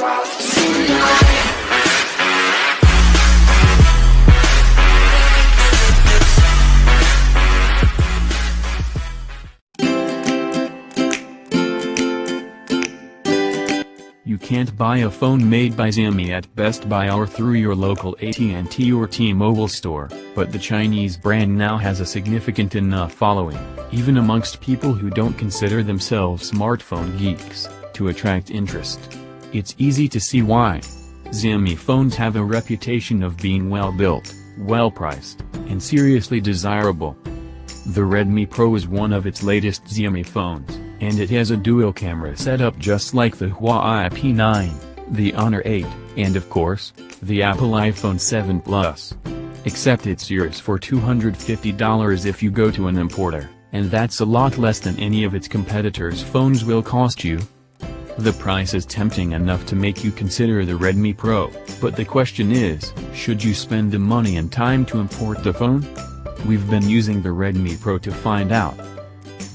You can't buy a phone made by Xiaomi at Best Buy or through your local AT&T or T-Mobile store, but the Chinese brand now has a significant enough following, even amongst people who don't consider themselves smartphone geeks, to attract interest. It's easy to see why. Xiaomi phones have a reputation of being well-built, well-priced, and seriously desirable. The Redmi Pro is one of its latest Xiaomi phones, and it has a dual-camera setup just like the Huawei P9, the Honor 8, and of course, the Apple iPhone 7 Plus. Except it's yours for $250 if you go to an importer, and that's a lot less than any of its competitors' phones will cost you. The price is tempting enough to make you consider the Redmi Pro, but the question is, should you spend the money and time to import the phone? We've been using the Redmi Pro to find out.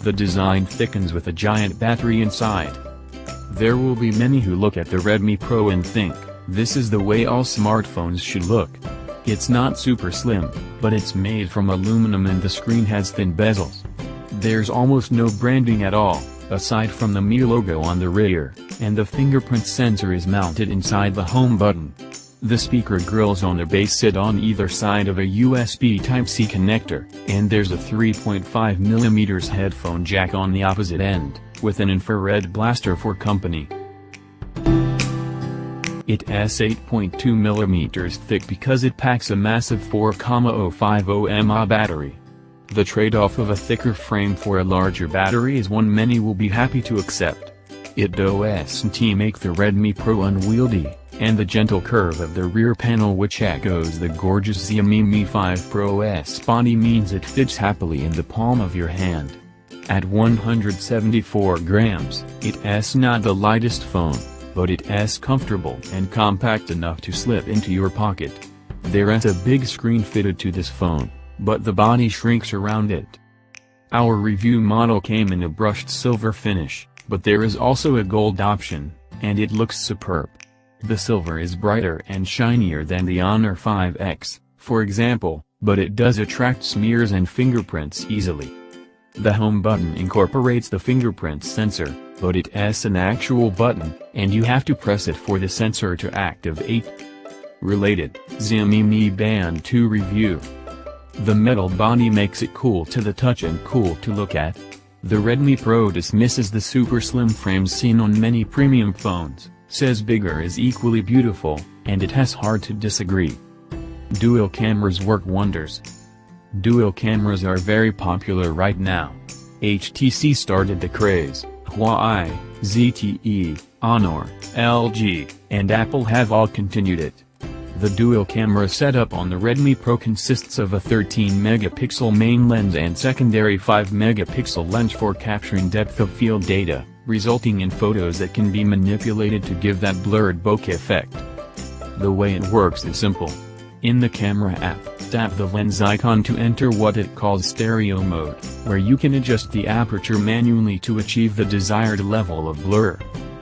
The design thickens with a giant battery inside. There will be many who look at the Redmi Pro and think, this is the way all smartphones should look. It's not super slim, but it's made from aluminum and the screen has thin bezels. There's almost no branding at all, aside from the Mi logo on the rear, and the fingerprint sensor is mounted inside the home button. The speaker grills on the base sit on either side of a USB Type-C connector, and there's a 3.5mm headphone jack on the opposite end, with an infrared blaster for company. It's 8.2mm thick because it packs a massive 4,050 mAh battery. The trade-off of a thicker frame for a larger battery is one many will be happy to accept. It doesn't make the Redmi Pro unwieldy, and the gentle curve of the rear panel which echoes the gorgeous Xiaomi Mi 5 Pro's body means it fits happily in the palm of your hand. At 174 grams, it's not the lightest phone, but it's comfortable and compact enough to slip into your pocket. There's a big screen fitted to this phone, but the body shrinks around it. Our review model came in a brushed silver finish, but there is also a gold option, and it looks superb. The silver is brighter and shinier than the Honor 5X, for example, but it does attract smears and fingerprints easily. The home button incorporates the fingerprint sensor, but it's an actual button, and you have to press it for the sensor to activate. Related, Xiaomi Mi Band 2 review. The metal body makes it cool to the touch and cool to look at. The Redmi Pro dismisses the super slim frames seen on many premium phones, says bigger is equally beautiful, and it has hard to disagree. Dual cameras work wonders. Dual cameras are very popular right now. HTC started the craze, Huawei, ZTE, Honor, LG, and Apple have all continued it. The dual camera setup on the Redmi Pro consists of a 13-megapixel main lens and secondary 5-megapixel lens for capturing depth of field data, resulting in photos that can be manipulated to give that blurred bokeh effect. The way it works is simple. In the camera app, tap the lens icon to enter what it calls stereo mode, where you can adjust the aperture manually to achieve the desired level of blur.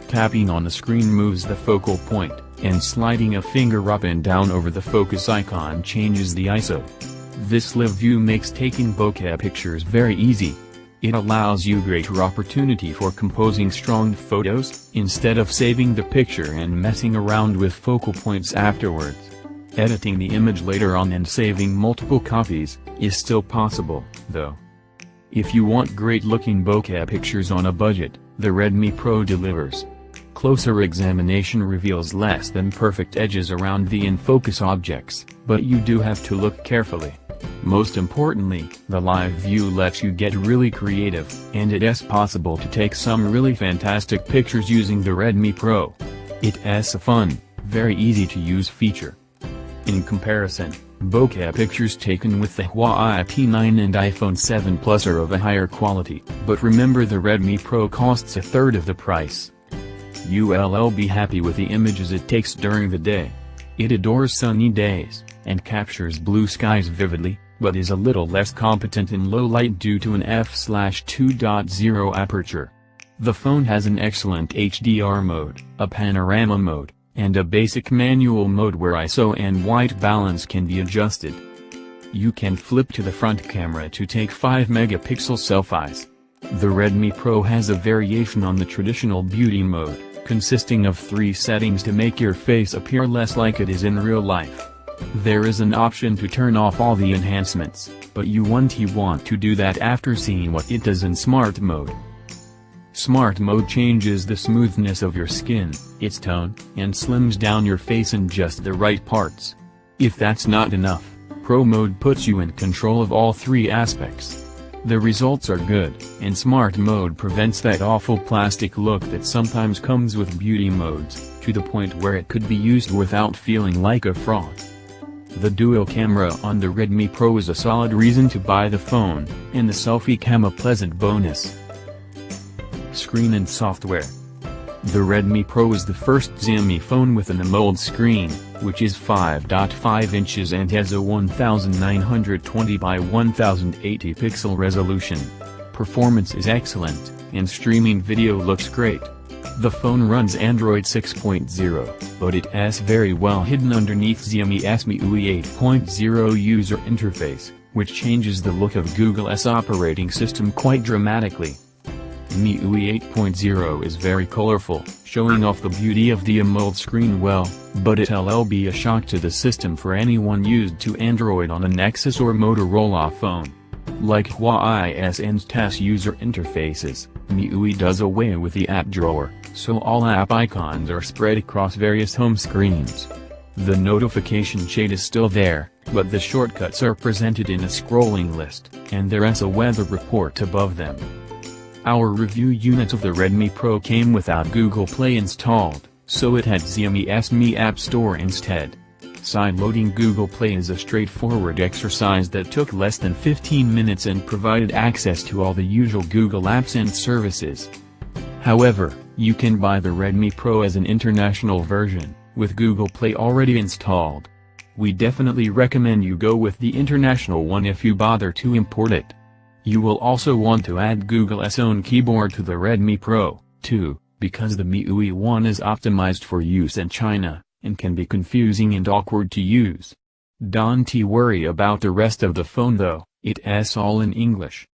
Tapping on the screen moves the focal point, and sliding a finger up and down over the focus icon changes the ISO. This live view makes taking bokeh pictures very easy. It allows you greater opportunity for composing strong photos, instead of saving the picture and messing around with focal points afterwards. Editing the image later on and saving multiple copies is still possible, though. If you want great-looking bokeh pictures on a budget, the Redmi Pro delivers. Closer examination reveals less than perfect edges around the in-focus objects, but you do have to look carefully. Most importantly, the live view lets you get really creative, and it's possible to take some really fantastic pictures using the Redmi Pro. It's a fun, very easy to use feature. In comparison, bokeh pictures taken with the Huawei P9 and iPhone 7 Plus are of a higher quality, but remember the Redmi Pro costs a third of the price. You'll be happy with the images it takes during the day. It adores sunny days, and captures blue skies vividly, but is a little less competent in low light due to an f/2.0 aperture. The phone has an excellent HDR mode, a panorama mode, and a basic manual mode where ISO and white balance can be adjusted. You can flip to the front camera to take 5-megapixel selfies. The Redmi Pro has a variation on the traditional beauty mode, consisting of 3 settings to make your face appear less like it is in real life. There is an option to turn off all the enhancements, but you want to do that after seeing what it does in Smart Mode. Smart Mode changes the smoothness of your skin, its tone, and slims down your face in just the right parts. If that's not enough, Pro Mode puts you in control of all 3 aspects. The results are good, and Smart Mode prevents that awful plastic look that sometimes comes with beauty modes, to the point where it could be used without feeling like a fraud. The dual camera on the Redmi Pro is a solid reason to buy the phone, and the selfie cam a pleasant bonus. Screen and software. The Redmi Pro is the first Xiaomi phone with an AMOLED screen, which is 5.5 inches and has a 1920 by 1080 pixel resolution. Performance is excellent, and streaming video looks great. The phone runs Android 6.0, but it's very well hidden underneath Xiaomi's MIUI 8.0 user interface, which changes the look of Google's operating system quite dramatically. MIUI 8.0 is very colorful, showing off the beauty of the AMOLED screen well, but it'll be a shock to the system for anyone used to Android on a Nexus or Motorola phone. Like Huawei's and TAS user interfaces, MIUI does away with the app drawer, so all app icons are spread across various home screens. The notification shade is still there, but the shortcuts are presented in a scrolling list, and there's a weather report above them. Our review unit of the Redmi Pro came without Google Play installed, so it had Xiaomi's Mi App Store instead. Sideloading Google Play is a straightforward exercise that took less than 15 minutes and provided access to all the usual Google apps and services. However, you can buy the Redmi Pro as an international version, with Google Play already installed. We definitely recommend you go with the international one if you bother to import it. You will also want to add Google's own keyboard to the Redmi Pro, too, because the MIUI one is optimized for use in China, and can be confusing and awkward to use. Don't worry about the rest of the phone though, it's all in English.